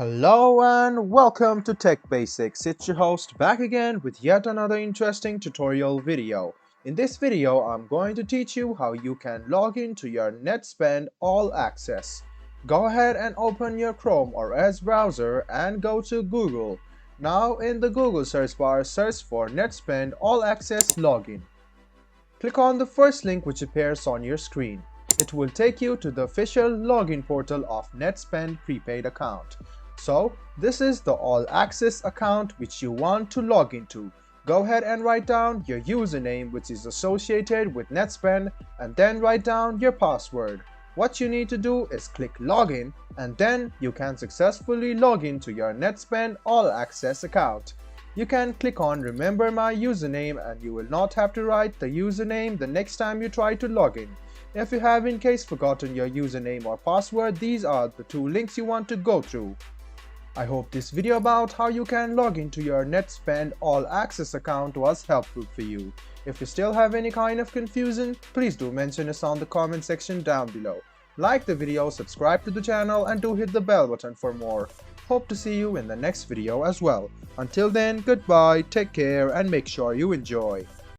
Hello and welcome to Tech Basics. It's your host back again with yet another interesting tutorial video. In this video, I'm going to teach you how you can log into your Netspend All Access. Go ahead and open your Chrome or Edge browser and go to Google. Now in the Google search bar, search for Netspend All Access Login. Click on the first link which appears on your screen. It will take you to the official login portal of Netspend prepaid account. So this is the All Access account which you want to log into. Go ahead and write down your username which is associated with Netspend and then write down your password. What you need to do is click login and then you can successfully log into your Netspend All Access account. You can click on remember my username and you will not have to write the username the next time you try to log in. If you have in case forgotten your username or password, these are the two links you want to go through. I hope this video about how you can log into your Netspend All Access account was helpful for you. If you still have any kind of confusion, please do mention us on the comment section down below. Like the video, subscribe to the channel and do hit the bell button for more. Hope to see you in the next video as well. Until then, goodbye, take care and make sure you enjoy.